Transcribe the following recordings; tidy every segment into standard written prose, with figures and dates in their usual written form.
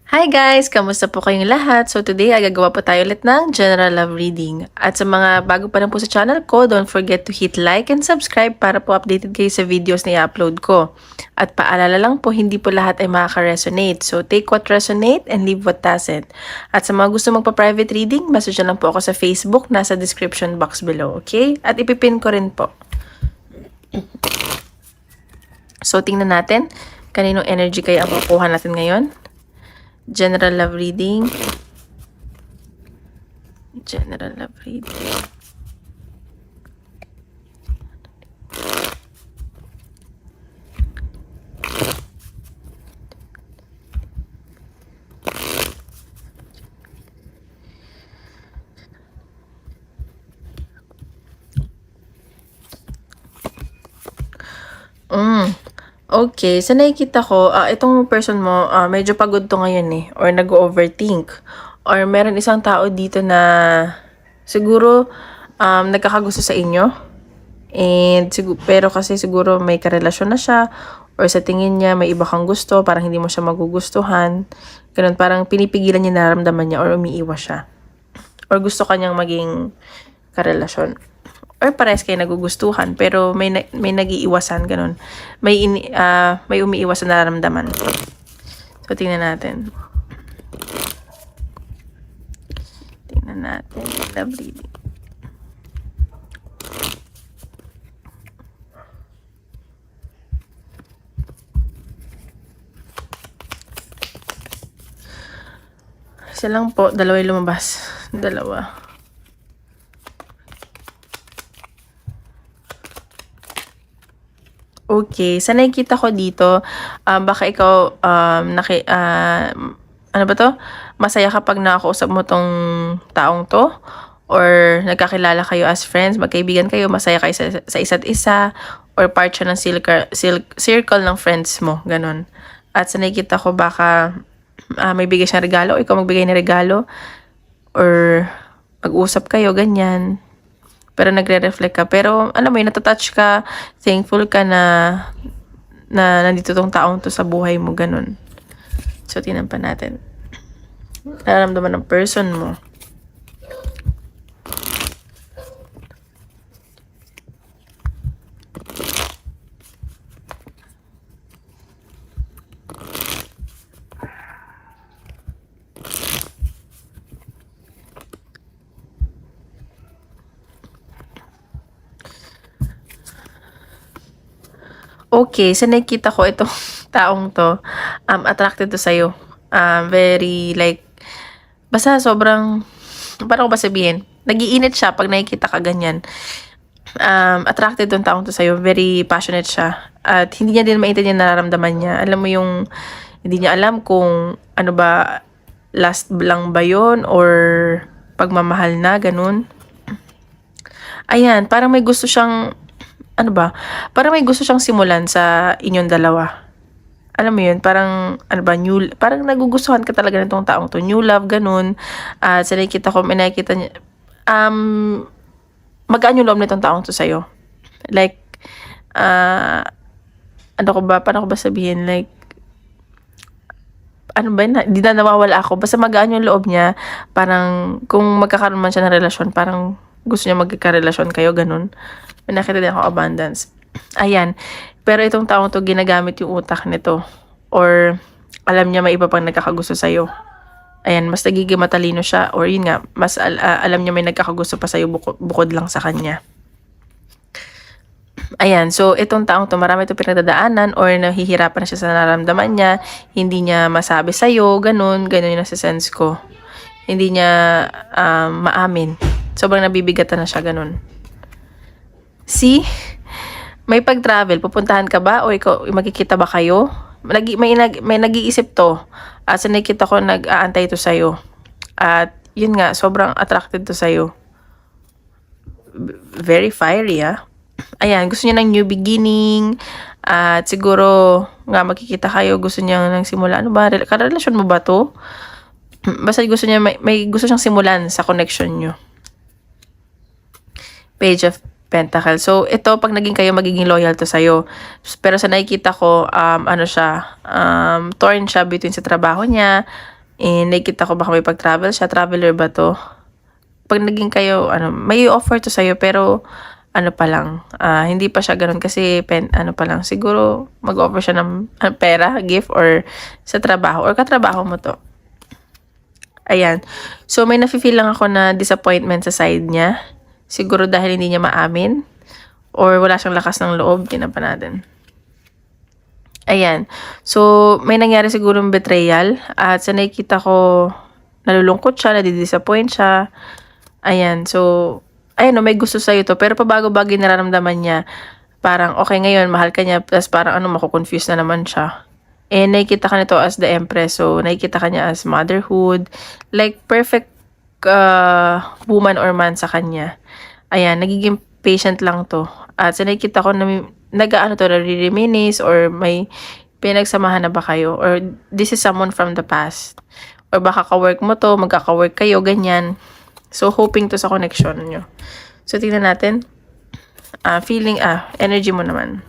Hi guys! Kamusta po kayong lahat? So today ay gagawa po tayo ulit ng general love reading. At sa mga bago pa lang po sa channel ko, don't forget to hit like and subscribe para po updated kayo sa videos na i-upload ko. At paalala lang po, hindi po lahat ay makaka-resonate. So take what resonate and leave what doesn't. At sa mga gusto magpa-private reading, message na lang po ako sa Facebook, nasa description box below, okay? At ipipin ko rin po. So tingnan natin, kaninong energy kaya ang makukuha natin ngayon? General love reading. General love reading. Okay, sa nakikita ko, itong person mo, medyo pagod to ngayon eh, or nag-overthink. Or meron isang tao dito na siguro nagkakagusto sa inyo. And pero kasi siguro may karelasyon na siya, or sa tingin niya may iba kang gusto, parang hindi mo siya magugustuhan. Ganun, parang pinipigilan niya nararamdaman niya or umiiwas siya. Or gusto kanyang maging karelasyon. Or parehas kayo nagugustuhan, pero may nag-iiwasan, ganun. May umiiwas na nararamdaman. So, tingnan natin. Tingnan natin. Love reading. Isa lang po, dalawa yung lumabas. Dalawa. Okay, sa nakikita ko dito, baka ikaw, ano ba to? Masaya kapag nakakausap mo tong taong to, or nagkakilala kayo as friends, magkaibigan kayo, masaya kayo sa isa't isa, or part siya ng circle ng friends mo, ganun. At sa nakikita ko, baka may bigay siyang regalo, o ikaw magbigay ng regalo, or mag-usap kayo, ganyan. Pero nagre-reflect ka. Pero alam mo yun, natatouch ka, thankful ka na nandito tong taong to sa buhay mo, ganun. So, tingnan pa natin. Nararamdaman ng person mo. Okay, sa nakikita ko itong taong to, attracted to sa'yo. Very like, basta sobrang, paano ko ba sabihin? Nag-iinit siya pag nakikita ka ganyan. Attracted tong taong to sa'yo. Very passionate siya. At hindi niya din maintindihan yung nararamdaman niya. Alam mo yung, hindi niya alam kung ano ba, last lang ba yun or pagmamahal na, ganun. Ayan, parang may gusto siyang, ano ba, parang may gusto siyang simulan sa inyong dalawa. Alam mo yun, parang, ano ba, parang nagugustuhan ka talaga nitong taong to. New love, ganun. Sa nakikita ko, may nakikita niya, magaan yung loob nitong taong to sa'yo. Like, ano ko ba, paano ko ba sabihin, like, ano ba, di na nawawala ako. Basta magaan yung loob niya, parang, kung magkakaroon man siya ng relasyon, parang, gusto niya magkakarelasyon kayo, ganun. May nakita din ako abundance. Ayan. Pero itong taong to, ginagamit yung utak nito. Or, alam niya may iba pang nagkakagusto sa'yo. Ayan, mas nagiging matalino siya. Or yun nga, mas alam niya may nagkakagusto pa sa'yo bukod lang sa kanya. Ayan, so itong taong to, marami itong pinagdadaanan or nahihirapan na siya sa nararamdaman niya. Hindi niya masabi sa'yo, ganun yung nasa sense ko. Hindi niya maamin. Sobrang nabibigatan na siya, ganun. See? May pag-travel, pupuntahan ka ba? O ikaw, magkikita ba kayo? May nag-iisip to. At sa nakikita ko, nag-aantay to sa'yo. At yun nga, sobrang attracted to sa'yo. Very fiery, Ayan, gusto niya ng new beginning. At siguro, nga magkikita kayo, gusto niya ng simula. Ano ba? Karelasyon mo ba to? Basta gusto niya, may gusto siyang simulan sa connection nyo. Page of Pentacle. So, ito, pag naging kayo, magiging loyal to sa'yo. Pero sa nakikita ko, ano siya, torn siya between sa trabaho niya, And nakikita ko baka may pag-travel siya. Traveler ba to? Pag naging kayo, may offer to sa'yo, pero pa lang, hindi pa siya ganun kasi pa lang, siguro mag-offer siya ng pera, gift, or sa trabaho, or katrabaho mo to. Ayan. So, may nafe-feel lang ako na disappointment sa side niya. Siguro dahil hindi niya maamin, or wala siyang lakas ng loob, tingnan pa natin. Ayan. So, may nangyari siguro ng betrayal. At sa nakikita ko, nalulungkot siya, nadidisappoint siya. Ayan. So, ayan, may gusto sa'yo to. Pero pabago-bago yung nararamdaman niya. Parang, okay, ngayon, mahal ka niya. Tapos parang, mako-confuse na naman siya. And nakikita ka nito as the Empress. So, nakikita ka niya as motherhood. Like, perfect woman or man sa kanya. Ayan, nagiging patient lang to. At sa nakikita ko na nare-reminisce or may pinagsamahan na ba kayo, or this is someone from the past, or baka ka-work mo to, magkaka-work kayo, ganyan. So, hoping to sa connection nyo. So, tingnan natin. Energy mo naman.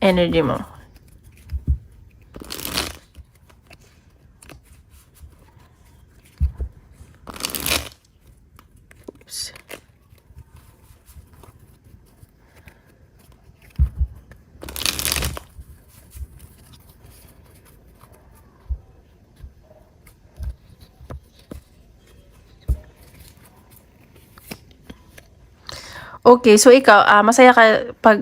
Energy mo. Oops. Okay, so ikaw, masaya ka pag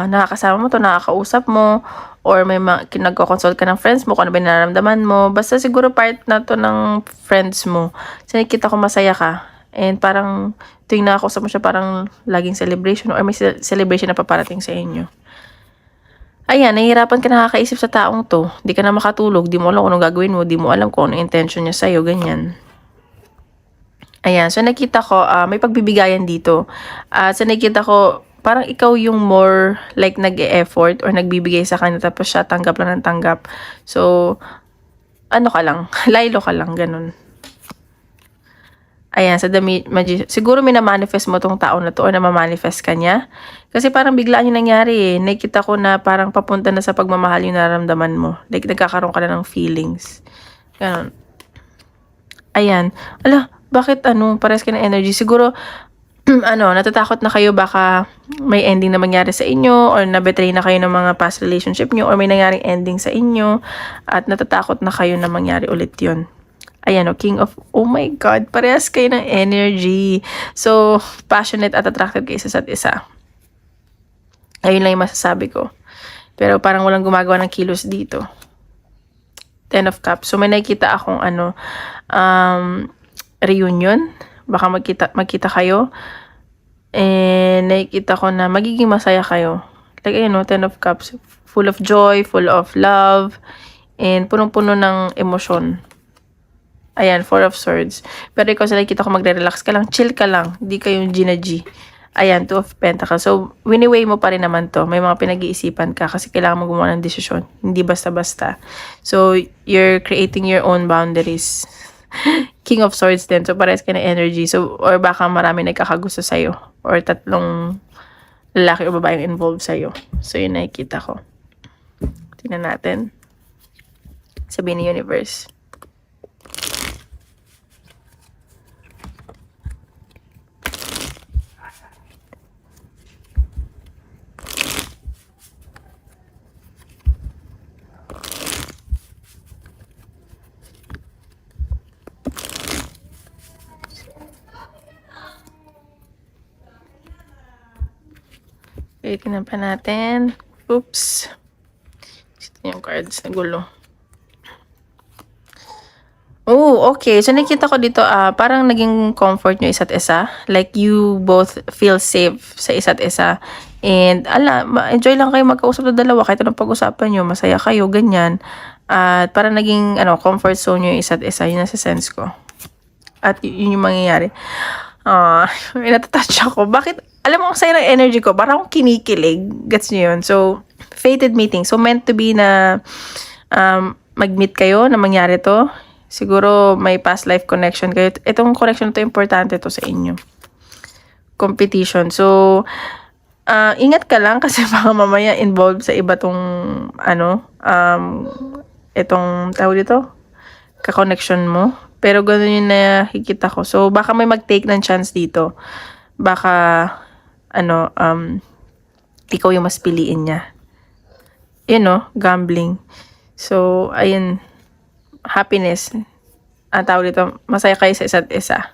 nakakasama mo to, nakakausap mo, or may kinagko-consult ka ng friends mo, kung ano ba yung nararamdaman mo. Basta siguro part na to ng friends mo. So nakikita ko masaya ka. And parang tuwing nakakausap mo siya, parang laging celebration, or may celebration na paparating sa inyo. Ayan, nahihirapan ka nakakaisip sa taong to. Di ka na makatulog, di mo alam kung anong gagawin mo, di mo alam kung ano intention niya sa'yo, ganyan. Ayan, so nakita ko, may pagbibigayan dito. So nakita ko, parang ikaw yung more like nag-e-effort or nagbibigay sa kanya, tapos siya tanggap lang ng tanggap. So, ka lang, laylo ka lang, ganun. Ayan, sa siguro minamanifest mo tong tao na to, or namamanifest ka niya. Kasi parang biglaan yung nangyari eh. Nakita ko na parang papunta na sa pagmamahal yung nararamdaman mo. Like, nagkakaroon ka na ng feelings. Ganun. Ayan. Bakit pares ka ng energy? Siguro, natatakot na kayo baka may ending na mangyari sa inyo, or na-betray na kayo ng mga past relationship nyo, or may nangyaring ending sa inyo, at natatakot na kayo na mangyari ulit yun. Ayan, King of, oh my God, parehas kayo ng energy. So, passionate at attracted kayo sa isa't isa. Ayun lang yung masasabi ko. Pero parang walang gumagawa ng kilos dito. 10 of Cups. So, may nakikita akong reunion. Baka magkita kayo. And nakikita ko na magiging masaya kayo. Like, 10 of Cups. Full of joy, full of love, and punong-puno ng emosyon. Ayan, 4 of Swords. Pero ikaw sa nakikita ko magre-relax ka lang, chill ka lang. Hindi kayong G. Ayan, 2 of Pentacles. So, wini-weigh mo pa rin naman to. May mga pinag-iisipan ka kasi kailangan mo gumawa ng desisyon. Hindi basta-basta. So, you're creating your own boundaries. King of Swords din. So, parehas ka na energy. So, or baka marami nagkakagusto sa'yo. Or 3 lalaki o babaeng involved sa'yo. So, yun nakikita ko. Tingnan natin. Sabihin ni Universe. Okay, tingnan pa natin. Oops. Ito yung cards. Nagulo. Oh, okay. So, nakikita ko dito, parang naging comfort nyo isa't isa. Like, you both feel safe sa isa't isa. And, enjoy lang kayo magkausap na dalawa. Kahit anong pag-usapan nyo, masaya kayo, ganyan. At parang naging, comfort zone nyo isa't isa. Yun nasa sense ko. At yun yung mangyayari. May natatouch ako. Bakit? Alam mo, ang saya ng energy ko. Parang akong kinikilig. Gets nyo yun? So, fated meeting. So, meant to be na mag-meet kayo na mangyari to. Siguro, may past life connection kayo. Itong connection to, importante to sa inyo. Competition. So, ingat ka lang kasi baka mamaya involved sa iba tong, itong tawag dito, ka-connection mo. Pero ganun yung nakikita ko. So, baka may mag-take ng chance dito. Baka, ikaw yung mas piliin niya. Gambling. So, ayun, happiness. Ang tawag dito, masaya kayo sa isa't isa.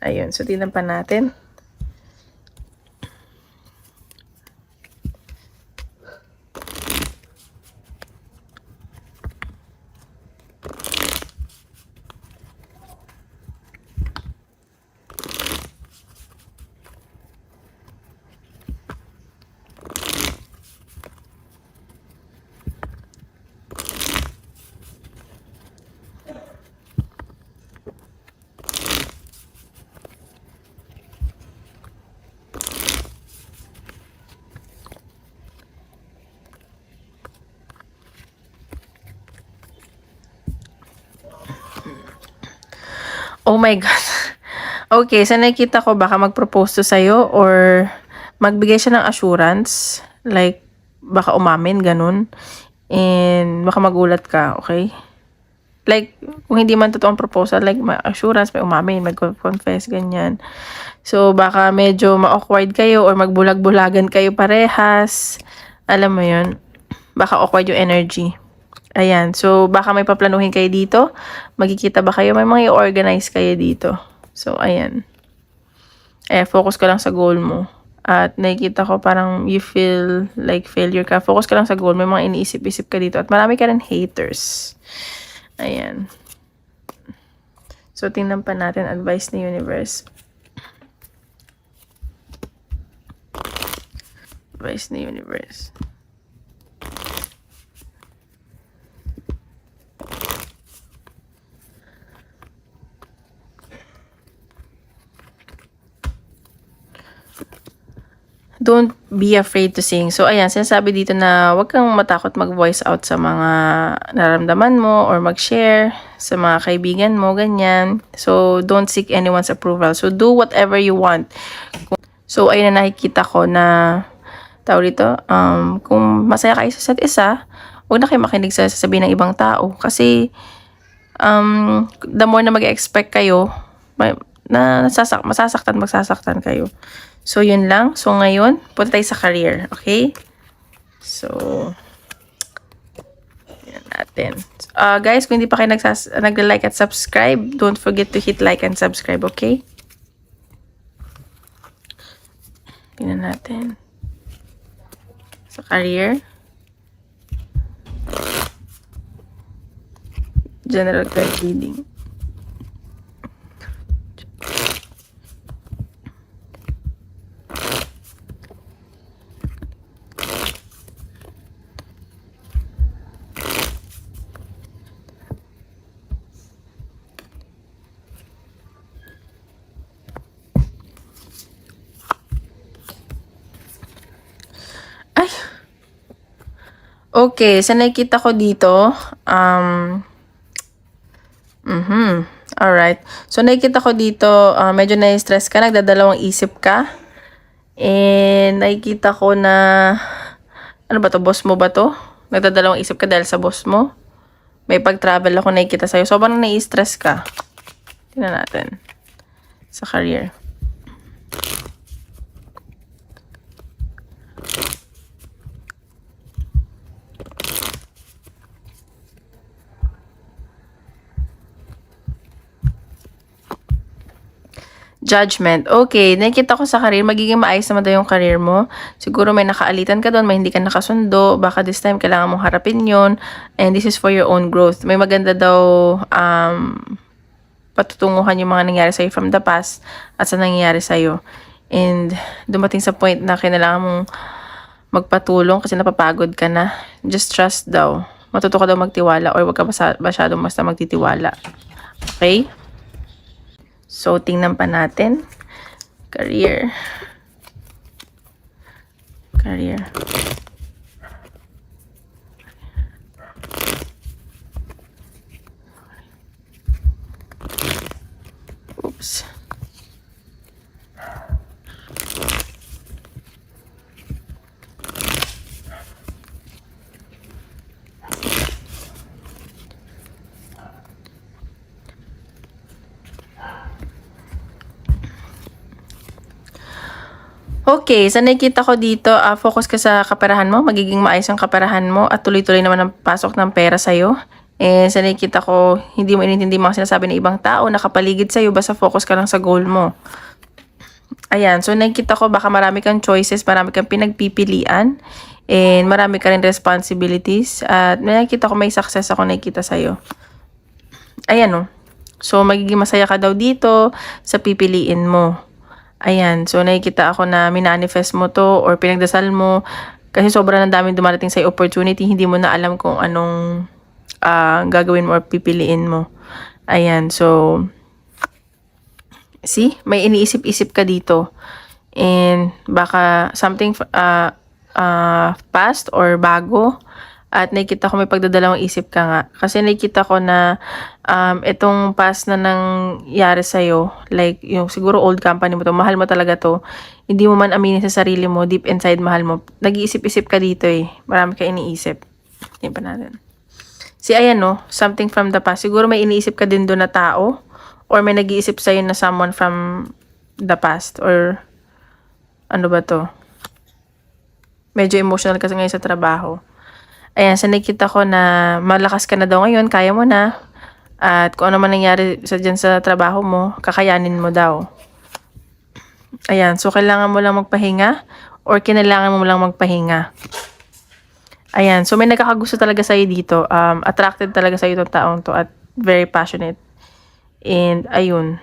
Ayun, so tingnan pa natin. Oh my God. Okay, so nakikita ko baka mag-propose to sa'yo or magbigay siya ng assurance. Like, baka umamin, ganun. And baka magulat ka, okay? Like, kung hindi man totoong proposal, like, may assurance, may umamin, mag-confess, ganyan. So, baka medyo ma-awkward kayo or magbulag-bulagan kayo parehas. Alam mo yun, baka awkward yung energy. Ayan, so baka may paplanuhin kayo dito. Magkikita ba kayo? May mga i-organize kayo dito. So, ayan. Focus ka lang sa goal mo. At nakikita ko parang you feel like failure ka. Focus ka lang sa goal. May mga iniisip-isip ka dito. At marami ka rin haters. Ayan. So, tingnan pa natin advice ni universe. Advice ni universe. Don't be afraid to sing. So, ayan, sinasabi dito na huwag kang matakot mag-voice out sa mga nararamdaman mo or mag-share sa mga kaibigan mo, ganyan. So, don't seek anyone's approval. So, do whatever you want. So, ayun na nakikita ko na, tawag dito, kung masaya kayo sa isa't isa, huwag na kayo makinig sa sasabihin ng ibang tao. Kasi, the more na mag-expect kayo, magsasaktan kayo. So, yun lang. So, ngayon, punta tayo sa career. Okay? So, yan natin. Guys, kung hindi pa kayo nag-like at subscribe, don't forget to hit like and subscribe. Okay? Tingnan natin. Sa career. General card reading. Ay. Okay, sa nakikita ko dito, alright. So, nakikita ko dito, medyo na-stress ka, nagdadalawang isip ka. And, nakikita ko na, ano ba to, boss mo ba to? Nagdadalawang isip ka dahil sa boss mo. May pag-travel ako nakikita sa'yo. Sobrang na-stress ka. Tingnan natin. Sa career. Judgment. Okay, nakikita ko sa career, magiging maayos naman daw yung career mo. Siguro may nakaalitan ka doon, may hindi ka nakasundo. Baka this time, kailangan mong harapin yon. And this is for your own growth. May maganda daw patutunguhan yung mga nangyari sa'yo from the past at sa nangyayari sa'yo. And dumating sa point na kailangan mong magpatulong kasi napapagod ka na. Just trust daw. Matuto ka daw magtiwala or wag ka masyadong basta magtitiwala. Okay? So, tingnan pa natin. Career. Career. Oops. Okay, sa nakikita ko dito, focus ka sa kaperahan mo, magiging maayos ang kaperahan mo at tuloy-tuloy naman ang pasok ng pera sa'yo. Sa nakikita ko, hindi mo inintindi mga sinasabi ng ibang tao, nakapaligid sa'yo, basta focus ka lang sa goal mo. Ayan, so nakikita ko baka marami kang choices, marami kang pinagpipilian, and marami ka rin responsibilities, at nakikita ko may success ako nakikita sa'yo. Ayan o. So, magiging masaya ka daw dito sa pipiliin mo. Ayan, so nakikita ako na minanifest mo to or pinagdasal mo kasi sobrang daming dumarating sa opportunity, hindi mo na alam kung anong gagawin mo or pipiliin mo. Ayan, so see, may iniisip-isip ka dito. And baka something past or bago. At nakikita ko may pagdadalawang isip ka nga. Kasi nakikita ko na itong past na nangyari sa'yo, like yung siguro old company mo to, mahal mo talaga to. Hindi mo man aminin sa sarili mo, deep inside mahal mo. Nag-iisip-isip ka dito eh. Marami ka iniisip. Hindi pa natin. Ayan no, something from the past. Siguro may iniisip ka din doon na tao. Or may nag-iisip sa'yo na someone from the past. Or ano ba to? Medyo emotional kasi ngayon sa trabaho. Ayan, so nakikita ko na malakas ka na daw ngayon, kaya mo na. At kung ano man nangyari dyan sa trabaho mo, kakayanin mo daw. Ayan, so kailangan mo lang magpahinga or kinailangan mo lang magpahinga. Ayan, so may nagkakagusto talaga sa'yo dito. Attracted talaga sa'yo itong taong to at very passionate. And ayun,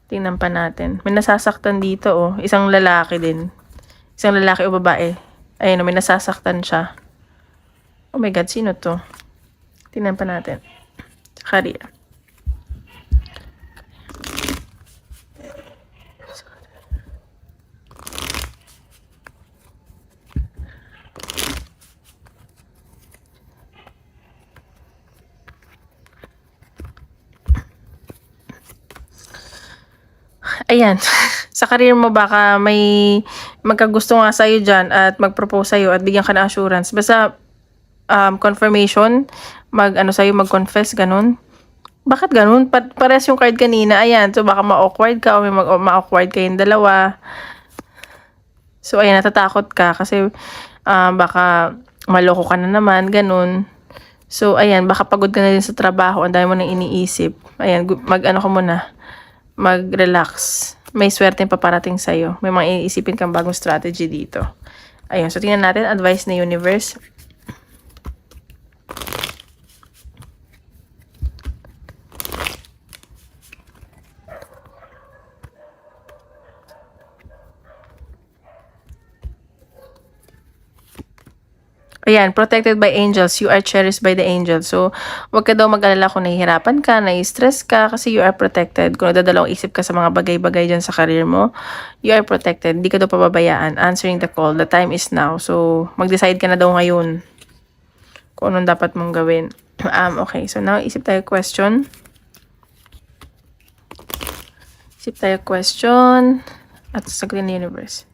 tingnan pa natin. May nasasaktan dito oh, isang lalaki din. Isang lalaki o babae. Ayun, may nasasaktan siya. Oh my God, sino to? Tingnan pa natin. Career. Ayan. Sa career mo baka may magkagusto nga sa'yo dyan at mag-propose sa'yo at bigyan ka ng assurance. Basta confirmation, mag-confess, ganun. Bakit ganun? Pares yung card kanina. Ayan, so baka ma-awkward ka o may ma-awkward kayong dalawa. So, ayan, natatakot ka kasi baka maloko ka na naman, ganun. So, ayan, baka pagod ka na din sa trabaho, ang dami mo nang iniisip. Ayan, mag-relax. May swerte pa parating sa'yo. May mga iniisipin kang bagong strategy dito. Ayun, so tingnan natin, advice na universe. Ayan, protected by angels. You are cherished by the angels. So, wag ka daw mag-alala kung nahihirapan ka, nai-stress ka, kasi you are protected. Kung nadadalawang isip ka sa mga bagay-bagay dyan sa career mo, you are protected. Hindi ka daw pababayaan. Answering the call. The time is now. So, mag-decide ka na daw ngayon kung anong dapat mong gawin. Okay, so now, isip tayo question. Isip tayo question. At sasagutin ng universe.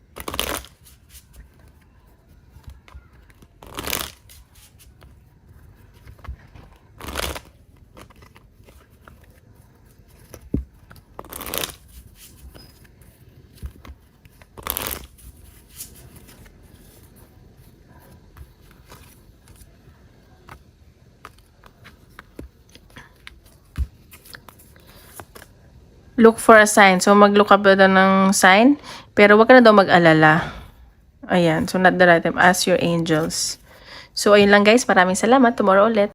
Look for a sign. So, mag-look up daw ng sign. Pero wag ka na daw mag-alala. Ayan. So, not the right time. Ask your angels. So, ayun lang guys. Maraming salamat. Tomorrow ulit.